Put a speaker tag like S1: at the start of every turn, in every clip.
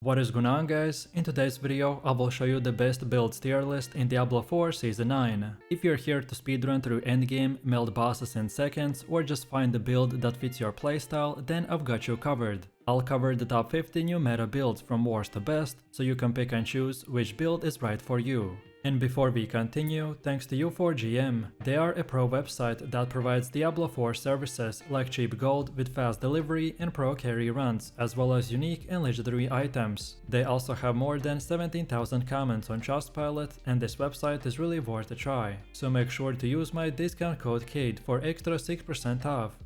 S1: What is going on, guys? In today's video I will show you the best builds tier list in Diablo 4 Season 9. If you're here to speedrun through endgame, meld bosses in seconds, or just find the build that fits your playstyle, then I've got you covered. I'll cover the top 50 new meta builds from worst to best, so you can pick and choose which build is right for you. And before we continue, thanks to U4GM, they are a pro website that provides Diablo 4 services like cheap gold with fast delivery and pro carry runs, as well as unique and legendary items. They also have more than 17,000 comments on Trustpilot, and this website is really worth a try. So make sure to use my discount code KAID for extra 6% off.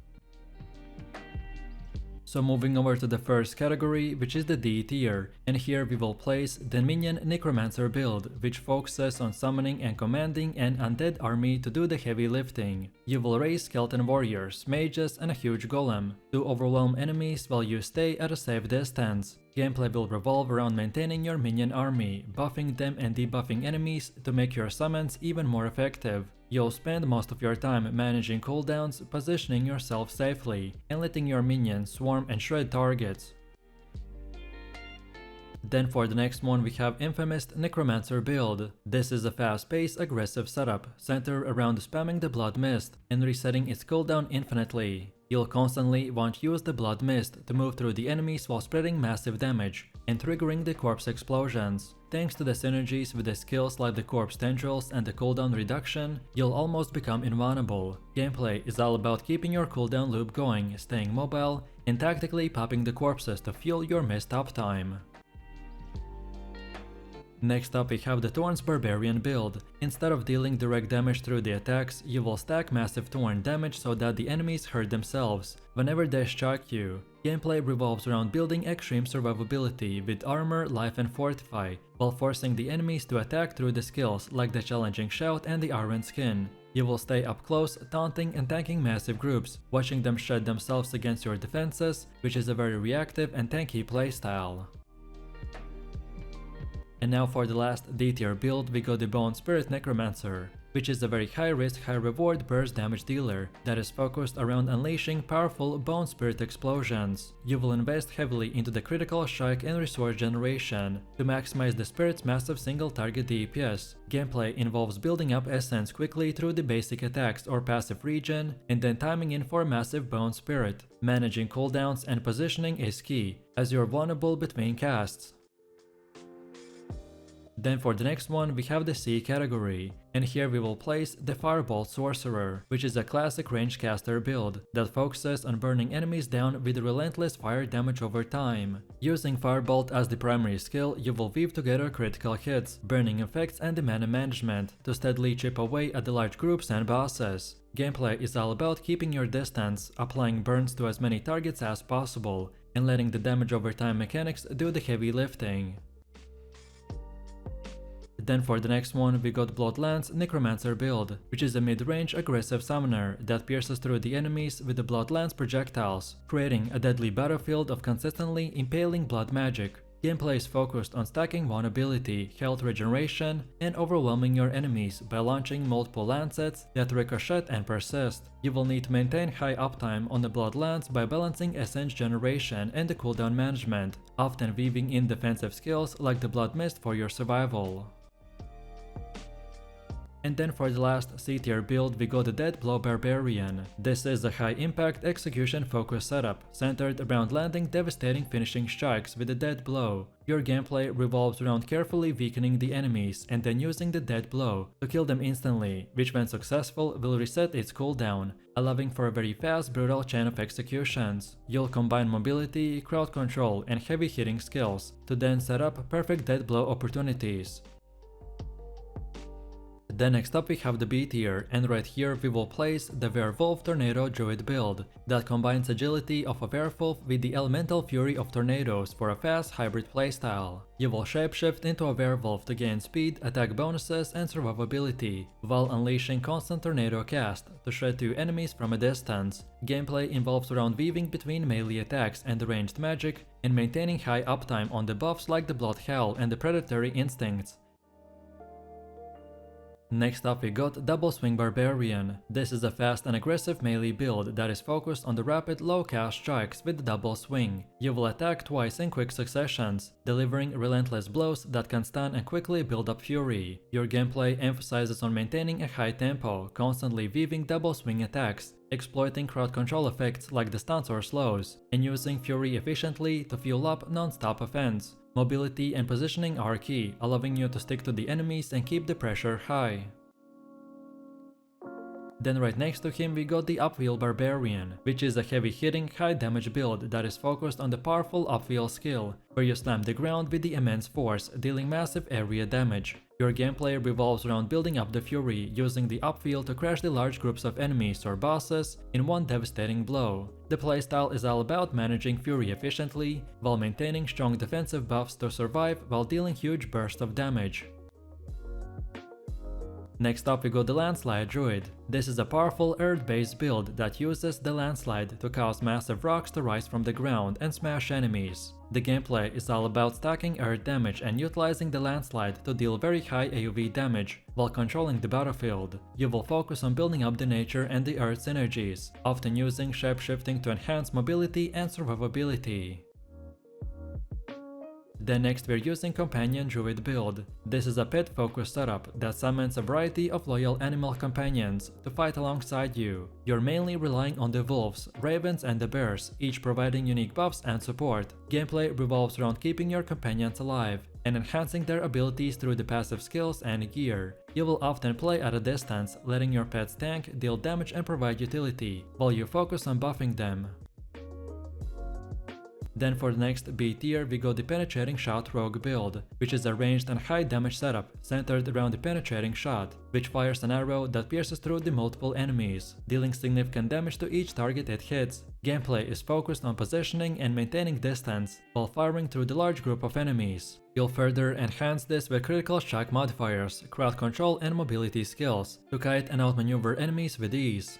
S1: So moving over to the first category, which is the D tier, and here we will place the Minion necromancer build, which focuses on summoning and commanding an undead army to do the heavy lifting. You will raise skeleton warriors, mages and a huge golem to overwhelm enemies while you stay at a safe distance. Gameplay will revolve around maintaining your minion army, buffing them and debuffing enemies to make your summons even more effective. You'll spend most of your time managing cooldowns, positioning yourself safely, and letting your minions swarm and shred targets. Then for the next one we have Infinimist necromancer build. This is a fast-paced, aggressive setup, centered around spamming the blood mist and resetting its cooldown infinitely. You'll constantly want to use the blood mist to move through the enemies while spreading massive damage and triggering the corpse explosions. Thanks to the synergies with the skills like the corpse tendrils and the cooldown reduction, you'll almost become invulnerable. Gameplay is all about keeping your cooldown loop going, staying mobile, and tactically popping the corpses to fuel your missed uptime. Next up we have the Thorns barbarian build. Instead of dealing direct damage through the attacks, you will stack massive thorn damage so that the enemies hurt themselves whenever they strike you. Gameplay revolves around building extreme survivability with armor, life and fortify, while forcing the enemies to attack through the skills like the challenging shout and the iron skin. You will stay up close, taunting and tanking massive groups, watching them shred themselves against your defenses, which is a very reactive and tanky playstyle. And now for the last D tier build we got the Bone Spirit Necromancer, which is a very high risk, high reward burst damage dealer that is focused around unleashing powerful Bone Spirit explosions. You will invest heavily into the critical strike and resource generation to maximize the spirit's massive single target DPS. Gameplay involves building up essence quickly through the basic attacks or passive regen and then timing in for massive Bone Spirit. Managing cooldowns and positioning is key, as you're vulnerable between casts. Then for the next one we have the C category, and here we will place the Firewall Sorcerer, which is a classic range caster build that focuses on burning enemies down with relentless fire damage over time. Using Firebolt as the primary skill, you will weave together critical hits, burning effects and the mana management to steadily chip away at the large groups and bosses. Gameplay is all about keeping your distance, applying burns to as many targets as possible, and letting the damage over time mechanics do the heavy lifting. Then for the next one we got Bloodlands necromancer build, which is a mid-range aggressive summoner that pierces through the enemies with the Bloodlands projectiles, creating a deadly battlefield of consistently impaling blood magic. Gameplay is focused on stacking vulnerability, health regeneration, and overwhelming your enemies by launching multiple lancets that ricochet and persist. You will need to maintain high uptime on the Bloodlands by balancing essence generation and the cooldown management, often weaving in defensive skills like the Blood Mist for your survival. And then for the last C tier build we got the Deathblow Barbarian. This is a high impact execution focused setup, centered around landing devastating finishing strikes with a dead blow. Your gameplay revolves around carefully weakening the enemies and then using the dead blow to kill them instantly, which when successful will reset its cooldown, allowing for a very fast brutal chain of executions. You'll combine mobility, crowd control and heavy hitting skills to then set up perfect dead blow opportunities. Then next up we have the B tier, and right here we will place the Werewolf Tornado Druid build that combines agility of a werewolf with the elemental fury of tornadoes for a fast hybrid playstyle. You will shapeshift into a werewolf to gain speed, attack bonuses and survivability, while unleashing constant tornado cast to shred through enemies from a distance. Gameplay involves around weaving between melee attacks and ranged magic and maintaining high uptime on the buffs like the Blood Howl and the Predatory Instincts. Next up we got Double Swing Barbarian. This is a fast and aggressive melee build that is focused on the rapid low cast strikes with the double swing. You will attack twice in quick successions, delivering relentless blows that can stun and quickly build up fury. Your gameplay emphasizes on maintaining a high tempo, constantly weaving double swing attacks, exploiting crowd control effects like the stuns or slows, and using fury efficiently to fuel up non-stop offense. Mobility and positioning are key, allowing you to stick to the enemies and keep the pressure high. Then right next to him we got the Upheaval Barbarian, which is a heavy-hitting, high-damage build that is focused on the powerful Upheaval skill, where you slam the ground with the immense force, dealing massive area damage. Your gameplay revolves around building up the fury, using the Upheaval to crash the large groups of enemies or bosses in one devastating blow. The playstyle is all about managing fury efficiently, while maintaining strong defensive buffs to survive while dealing huge bursts of damage. Next up we got the Landslide druid. This is a powerful earth-based build that uses the landslide to cause massive rocks to rise from the ground and smash enemies. The gameplay is all about stacking earth damage and utilizing the landslide to deal very high AoE damage while controlling the battlefield. You will focus on building up the nature and the earth synergies, often using shape-shifting to enhance mobility and survivability. Then next we're using Companion Druid build. This is a pet-focused setup that summons a variety of loyal animal companions to fight alongside you. You're mainly relying on the wolves, ravens and the bears, each providing unique buffs and support. Gameplay revolves around keeping your companions alive and enhancing their abilities through the passive skills and gear. You will often play at a distance, letting your pets tank, deal damage and provide utility, while you focus on buffing them. Then for the next B tier we got the Penetrating Shot Rogue build, which is a ranged and high damage setup centered around the Penetrating Shot, which fires an arrow that pierces through the multiple enemies, dealing significant damage to each target it hits. Gameplay is focused on positioning and maintaining distance, while firing through the large group of enemies. You'll further enhance this with critical strike modifiers, crowd control and mobility skills, to kite and outmaneuver enemies with ease.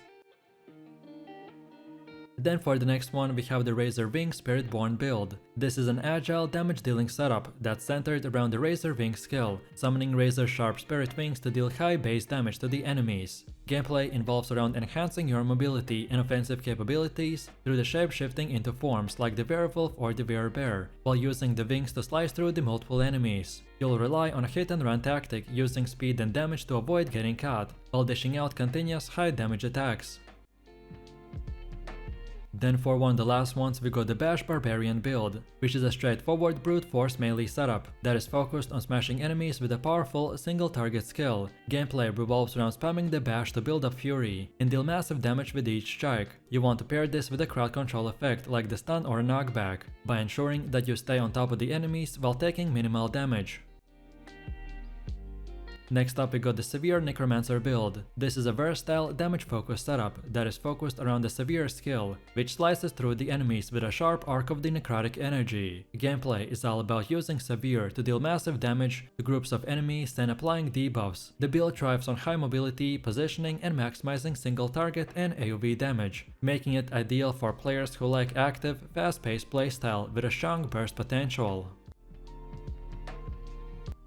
S1: Then for the next one we have the Razor Wing Spiritborn build. This is an agile damage dealing setup that's centered around the Razor Wing skill, summoning razor sharp spirit wings to deal high base damage to the enemies. Gameplay involves around enhancing your mobility and offensive capabilities through the shape-shifting into forms like the Werewolf or the Werebear, while using the wings to slice through the multiple enemies. You'll rely on a hit and run tactic, using speed and damage to avoid getting caught, while dishing out continuous high damage attacks. Then for one of the last ones we got the Bash Barbarian build, which is a straightforward brute force melee setup that is focused on smashing enemies with a powerful single target skill. Gameplay revolves around spamming the bash to build up fury and deal massive damage with each strike. You want to pair this with a crowd control effect like the stun or knockback, by ensuring that you stay on top of the enemies while taking minimal damage. Next up we got the Severe Necromancer build. This is a versatile damage-focused setup that is focused around the Severe skill, which slices through the enemies with a sharp arc of the necrotic energy. Gameplay is all about using Severe to deal massive damage to groups of enemies and applying debuffs. The build thrives on high mobility, positioning and maximizing single target and AoE damage, making it ideal for players who like active, fast-paced playstyle with a strong burst potential.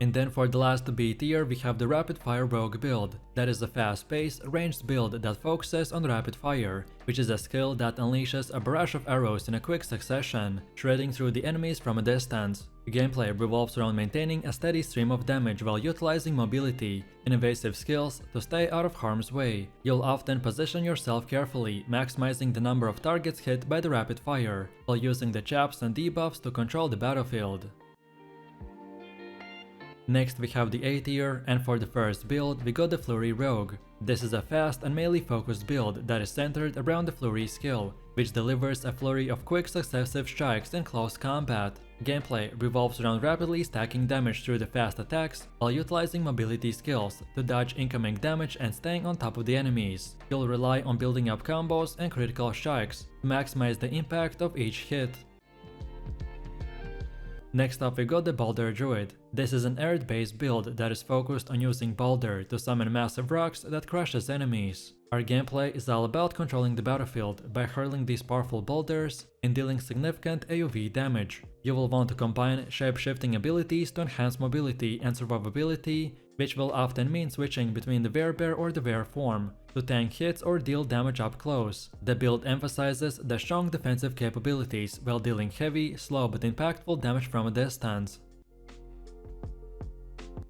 S1: And then for the last B tier we have the Rapid Fire Rogue build. That is a fast-paced, ranged build that focuses on rapid fire, which is a skill that unleashes a barrage of arrows in a quick succession, shredding through the enemies from a distance. Gameplay revolves around maintaining a steady stream of damage while utilizing mobility and evasive skills to stay out of harm's way. You'll often position yourself carefully, maximizing the number of targets hit by the rapid fire, while using the chaps and debuffs to control the battlefield. Next we have the A tier, and for the first build we got the Flurry Rogue. This is a fast and melee focused build that is centered around the Flurry skill, which delivers a flurry of quick successive strikes in close combat. Gameplay revolves around rapidly stacking damage through the fast attacks while utilizing mobility skills to dodge incoming damage and staying on top of the enemies. You'll rely on building up combos and critical strikes to maximize the impact of each hit. Next up we got the Boulder druid. This is an earth-based build that is focused on using Boulder to summon massive rocks that crushes enemies. Our gameplay is all about controlling the battlefield by hurling these powerful boulders and dealing significant AoE damage. You will want to combine shape-shifting abilities to enhance mobility and survivability, which will often mean switching between the werebear or the were form to tank hits or deal damage up close. The build emphasizes the strong defensive capabilities while dealing heavy, slow but impactful damage from a distance.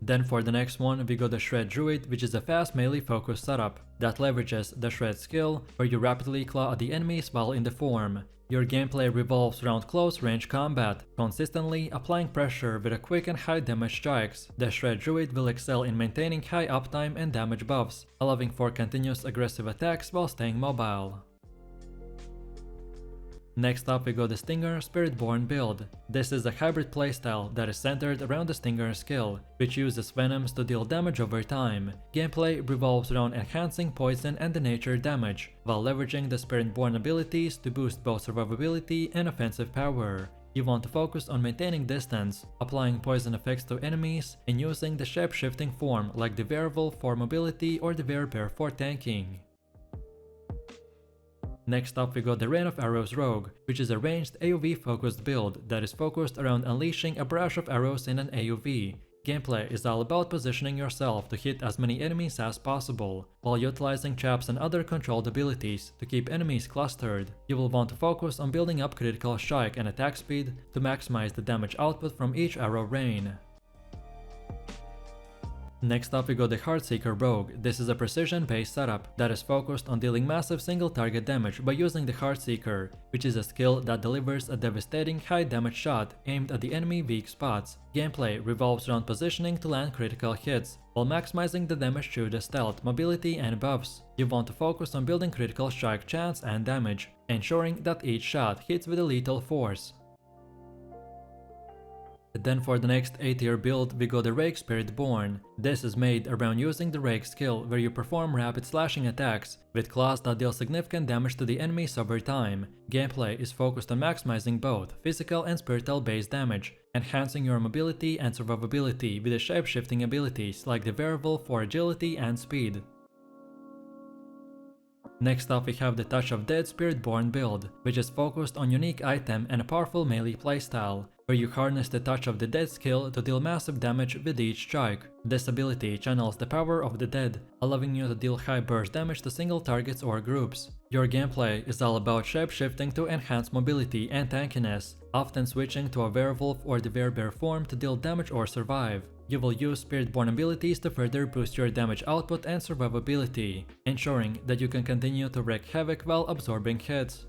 S1: Then for the next one we got the Shred Druid, which is a fast melee focused setup that leverages the Shred skill where you rapidly claw at the enemies while in the form. Your gameplay revolves around close range combat, consistently applying pressure with a quick and high damage strikes. The Shred Druid will excel in maintaining high uptime and damage buffs, allowing for continuous aggressive attacks while staying mobile. Next up we got the Stinger Spiritborn build. This is a hybrid playstyle that is centered around the Stinger skill, which uses venoms to deal damage over time. Gameplay revolves around enhancing poison and the nature damage, while leveraging the Spiritborn abilities to boost both survivability and offensive power. You want to focus on maintaining distance, applying poison effects to enemies, and using the shape-shifting form like the Werewolf for mobility or the Werebear for tanking. Next up we got the Rain of Arrows Rogue, which is a ranged AoE focused build that is focused around unleashing a barrage of arrows in an AoE. Gameplay is all about positioning yourself to hit as many enemies as possible, while utilizing traps and other controlled abilities to keep enemies clustered. You will want to focus on building up critical strike and attack speed to maximize the damage output from each arrow rain. Next up we got the Heartseeker Rogue. This is a precision-based setup that is focused on dealing massive single target damage by using the Heartseeker, which is a skill that delivers a devastating high damage shot aimed at the enemy weak spots. Gameplay revolves around positioning to land critical hits, while maximizing the damage through the stealth, mobility and buffs. You want to focus on building critical strike chance and damage, ensuring that each shot hits with a lethal force. Then for the next A tier build we got the Rake Spiritborn. This is made around using the Rake skill where you perform rapid slashing attacks with claws that deal significant damage to the enemies over time. Gameplay is focused on maximizing both physical and spiritual based damage, enhancing your mobility and survivability with the shape-shifting abilities like the Werewolf for agility and speed. Next up we have the Touch of Dead Spiritborn build, which is focused on unique item and a powerful melee playstyle, where you harness the Touch of the Dead skill to deal massive damage with each strike. This ability channels the power of the dead, allowing you to deal high burst damage to single targets or groups. Your gameplay is all about shape-shifting to enhance mobility and tankiness, often switching to a Werewolf or the Werebear form to deal damage or survive. You will use Spiritborn abilities to further boost your damage output and survivability, ensuring that you can continue to wreak havoc while absorbing hits.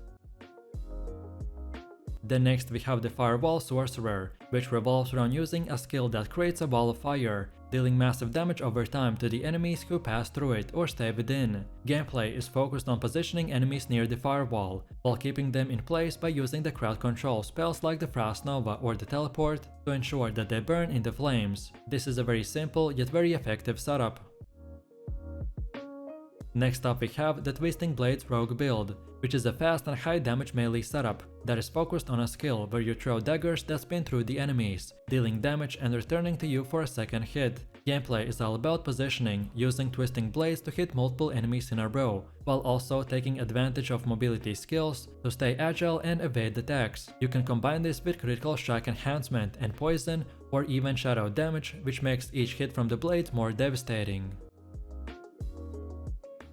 S1: Then next we have the Firewall Sorcerer, which revolves around using a skill that creates a wall of fire, dealing massive damage over time to the enemies who pass through it or stay within. Gameplay is focused on positioning enemies near the firewall, while keeping them in place by using the crowd control spells like the Frost Nova or the Teleport to ensure that they burn in the flames. This is a very simple yet very effective setup. Next up we have the Twisting Blades Rogue build, which is a fast and high damage melee setup that is focused on a skill where you throw daggers that spin through the enemies, dealing damage and returning to you for a second hit. Gameplay is all about positioning, using twisting blades to hit multiple enemies in a row, while also taking advantage of mobility skills to stay agile and evade attacks. You can combine this with critical strike enhancement and poison or even shadow damage, which makes each hit from the blades more devastating.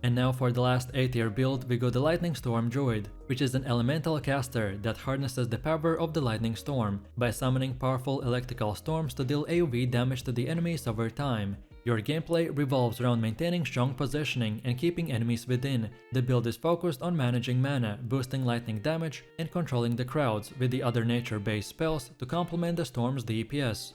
S1: And now for the last A tier build we got the Lightning Storm Druid, which is an elemental caster that harnesses the power of the lightning storm by summoning powerful electrical storms to deal AoE damage to the enemies over time. Your gameplay revolves around maintaining strong positioning and keeping enemies within. The build is focused on managing mana, boosting lightning damage, and controlling the crowds with the other nature-based spells to complement the storm's DPS.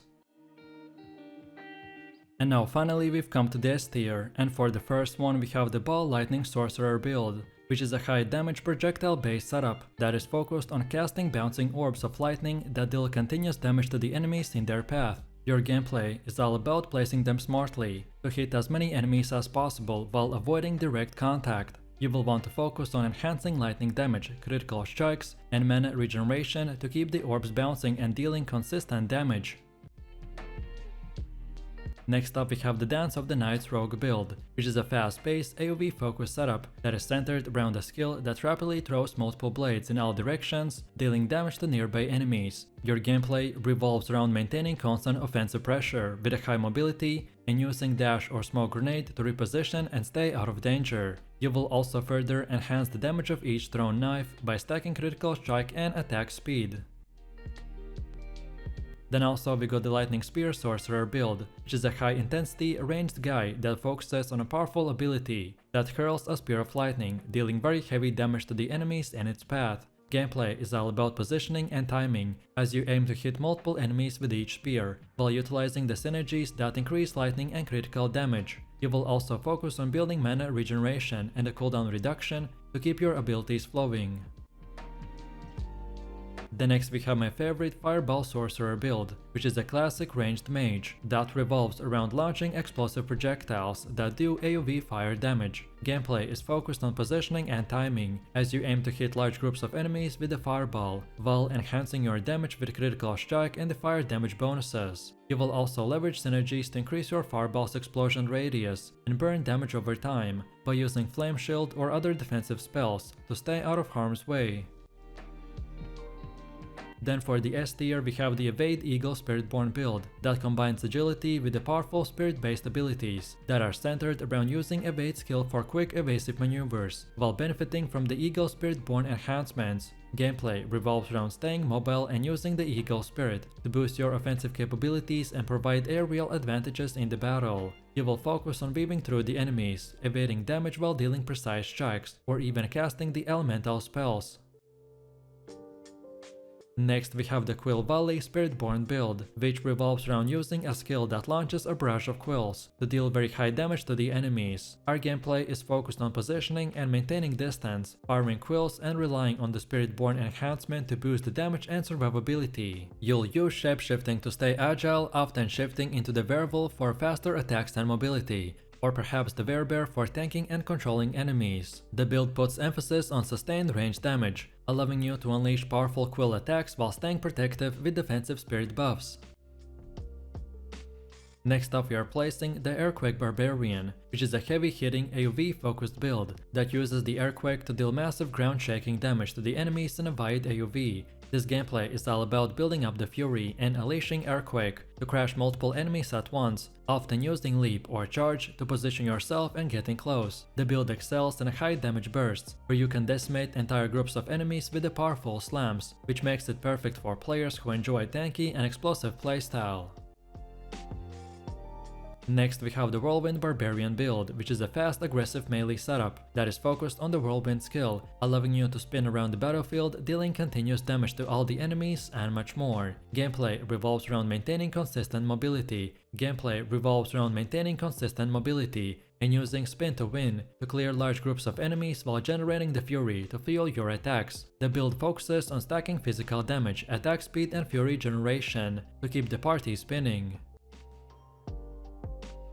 S1: And now finally we've come to the S tier, and for the first one we have the Ball Lightning Sorcerer build, which is a high damage projectile based setup that is focused on casting bouncing orbs of lightning that deal continuous damage to the enemies in their path. Your gameplay is all about placing them smartly to hit as many enemies as possible while avoiding direct contact. You will want to focus on enhancing lightning damage, critical strikes, and mana regeneration to keep the orbs bouncing and dealing consistent damage. Next up we have the Dance of the Night's Rogue build, which is a fast-paced AoE focused setup that is centered around a skill that rapidly throws multiple blades in all directions, dealing damage to nearby enemies. Your gameplay revolves around maintaining constant offensive pressure with a high mobility and using dash or smoke grenade to reposition and stay out of danger. You will also further enhance the damage of each thrown knife by stacking critical strike and attack speed. Then also we got the Lightning Spear Sorcerer build, which is a high intensity ranged guy that focuses on a powerful ability that hurls a spear of lightning, dealing very heavy damage to the enemies in its path. Gameplay is all about positioning and timing, as you aim to hit multiple enemies with each spear, while utilizing the synergies that increase lightning and critical damage. You will also focus on building mana regeneration and a cooldown reduction to keep your abilities flowing. Then next we have my favorite Firewall Sorcerer build, which is a classic ranged mage that revolves around launching explosive projectiles that do AoE fire damage. Gameplay is focused on positioning and timing, as you aim to hit large groups of enemies with the fireball, while enhancing your damage with critical strike and the fire damage bonuses. You will also leverage synergies to increase your fireball's explosion radius and burn damage over time by using Flame Shield or other defensive spells to stay out of harm's way. Then for the S tier we have the Evade Eagle Spiritborn build that combines agility with the powerful spirit-based abilities that are centered around using Evade skill for quick evasive maneuvers, while benefiting from the Eagle Spiritborn enhancements. Gameplay revolves around staying mobile and using the Eagle Spirit to boost your offensive capabilities and provide aerial advantages in the battle. You will focus on weaving through the enemies, evading damage while dealing precise strikes, or even casting the elemental spells. Next we have the Quill Volley Spiritborn build, which revolves around using a skill that launches a barrage of quills to deal very high damage to the enemies. Our gameplay is focused on positioning and maintaining distance, firing quills and relying on the Spiritborn enhancement to boost the damage and survivability. You'll use shape-shifting to stay agile, often shifting into the Werewolf for faster attacks and mobility, or perhaps the Werebear for tanking and controlling enemies. The build puts emphasis on sustained range damage, allowing you to unleash powerful quill attacks while staying protective with defensive spirit buffs. Next up we are placing the Earthquake Barbarian, which is a heavy-hitting AoE focused build that uses the Earthquake to deal massive ground-shaking damage to the enemies in a wide AoE. This gameplay is all about building up the fury and unleashing Earthquake to crash multiple enemies at once, often using leap or charge to position yourself and getting close. The build excels in high damage bursts, where you can decimate entire groups of enemies with the powerful slams, which makes it perfect for players who enjoy tanky and explosive playstyle. Next we have the Whirlwind Barbarian build, which is a fast aggressive melee setup that is focused on the Whirlwind skill, allowing you to spin around the battlefield, dealing continuous damage to all the enemies and much more. Gameplay revolves around maintaining consistent mobility. And using spin to win to clear large groups of enemies while generating the fury to fuel your attacks. The build focuses on stacking physical damage, attack speed and fury generation to keep the party spinning.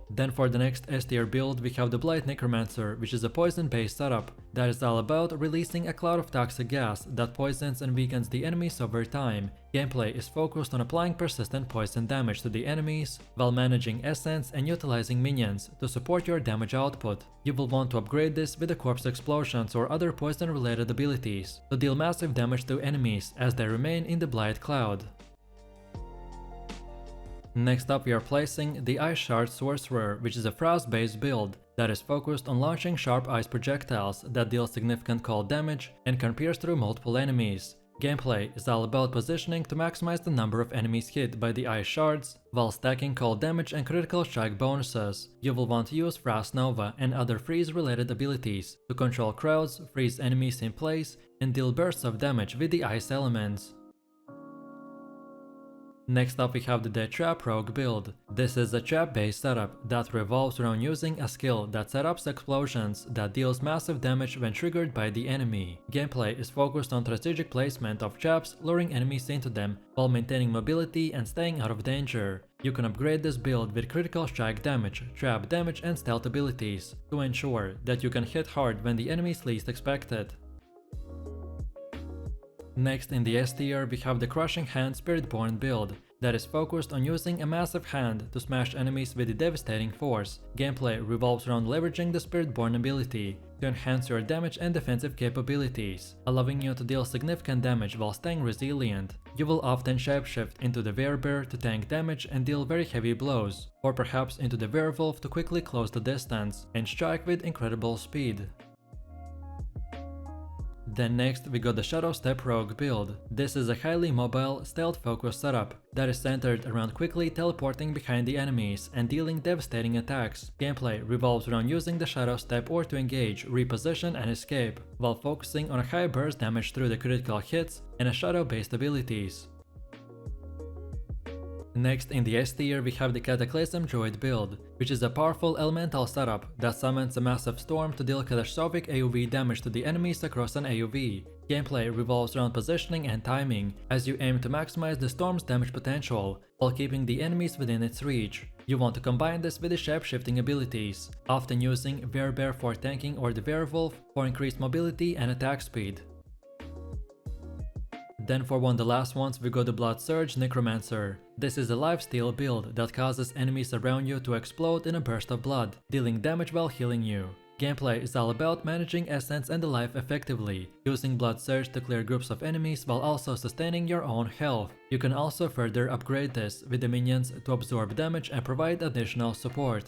S1: Then for the next S tier build we have the Blight Necromancer, which is a poison based setup that is all about releasing a cloud of toxic gas that poisons and weakens the enemies over time. Gameplay is focused on applying persistent poison damage to the enemies while managing essence and utilizing minions to support your damage output. You will want to upgrade this with the corpse explosions or other poison related abilities to deal massive damage to enemies as they remain in the Blight cloud. Next up we are placing the Ice Shard Sorcerer, which is a frost-based build that is focused on launching sharp ice projectiles that deal significant cold damage and can pierce through multiple enemies. Gameplay is all about positioning to maximize the number of enemies hit by the ice shards, while stacking cold damage and critical strike bonuses. You will want to use Frost Nova and other freeze-related abilities to control crowds, freeze enemies in place, and deal bursts of damage with the ice elements. Next up we have the Dead Trap Rogue build. This is a trap based setup that revolves around using a skill that setups explosions that deals massive damage when triggered by the enemy. Gameplay is focused on strategic placement of traps, luring enemies into them while maintaining mobility and staying out of danger. You can upgrade this build with critical strike damage, trap damage and stealth abilities to ensure that you can hit hard when the enemy is least expected. Next in the S tier we have the Crushing Hand Spiritborn build that is focused on using a massive hand to smash enemies with devastating force. Gameplay revolves around leveraging the Spiritborn ability to enhance your damage and defensive capabilities, allowing you to deal significant damage while staying resilient. You will often shapeshift into the Werebear to tank damage and deal very heavy blows, or perhaps into the Werewolf to quickly close the distance and strike with incredible speed. Then next we got the Shadow Step Rogue build. This is a highly mobile, stealth-focused setup that is centered around quickly teleporting behind the enemies and dealing devastating attacks. Gameplay revolves around using the Shadow Step or to engage, reposition and escape, while focusing on a high burst damage through the critical hits and a shadow-based abilities. Next in the S tier we have the Cataclysm Druid build, which is a powerful elemental setup that summons a massive storm to deal catastrophic AoE damage to the enemies across an AoE. Gameplay revolves around positioning and timing as you aim to maximize the storm's damage potential while keeping the enemies within its reach. You want to combine this with the shape-shifting abilities, often using Werebear for tanking or the Werewolf for increased mobility and attack speed. Then for one of the last ones we got the Blood Surge Necromancer. This is a lifesteal build that causes enemies around you to explode in a burst of blood, dealing damage while healing you. Gameplay is all about managing essence and the life effectively, using Blood Surge to clear groups of enemies while also sustaining your own health. You can also further upgrade this with the minions to absorb damage and provide additional support.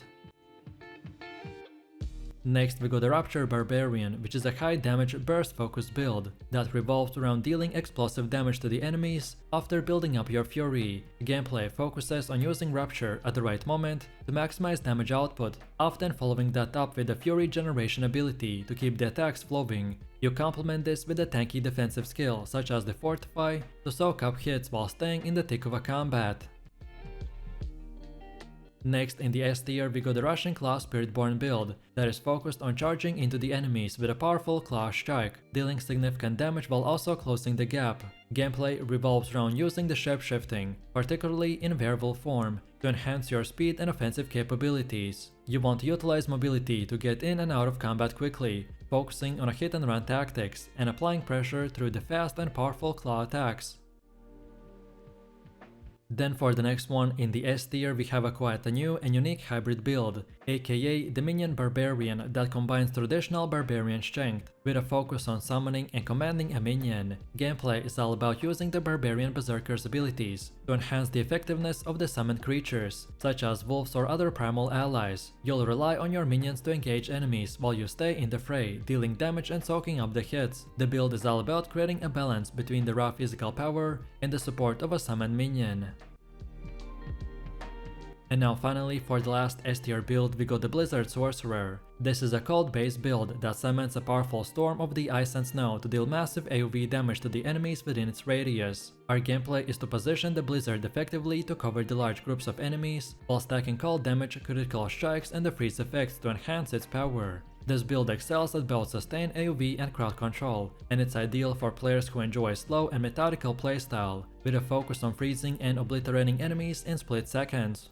S1: Next we got the Rupture Barbarian, which is a high damage burst focused build that revolves around dealing explosive damage to the enemies after building up your fury. Gameplay focuses on using Rupture at the right moment to maximize damage output, often following that up with the fury generation ability to keep the attacks flowing. You complement this with a tanky defensive skill such as the Fortify to soak up hits while staying in the thick of a combat. Next in the S tier we got the Rushing Claw Spiritborn build that is focused on charging into the enemies with a powerful claw strike, dealing significant damage while also closing the gap. Gameplay revolves around using the shape-shifting, particularly in Werewolf form, to enhance your speed and offensive capabilities. You want to utilize mobility to get in and out of combat quickly, focusing on a hit and run tactics and applying pressure through the fast and powerful claw attacks. Then for the next one in the S tier we have a quite a new and unique hybrid build, aka the Minion Barbarian that combines traditional barbarian strength with a focus on summoning and commanding a minion. Gameplay is all about using the barbarian berserker's abilities to enhance the effectiveness of the summoned creatures, such as wolves or other primal allies. You'll rely on your minions to engage enemies while you stay in the fray, dealing damage and soaking up the hits. The build is all about creating a balance between the raw physical power and the support of a summoned minion. And now finally for the last S tier build we got the Blizzard Sorcerer. This is a cold based build that summons a powerful storm of the ice and snow to deal massive AoE damage to the enemies within its radius. Our gameplay is to position the Blizzard effectively to cover the large groups of enemies, while stacking cold damage, critical strikes and the freeze effects to enhance its power. This build excels at both sustained AoE and crowd control, and it's ideal for players who enjoy a slow and methodical playstyle, with a focus on freezing and obliterating enemies in split seconds.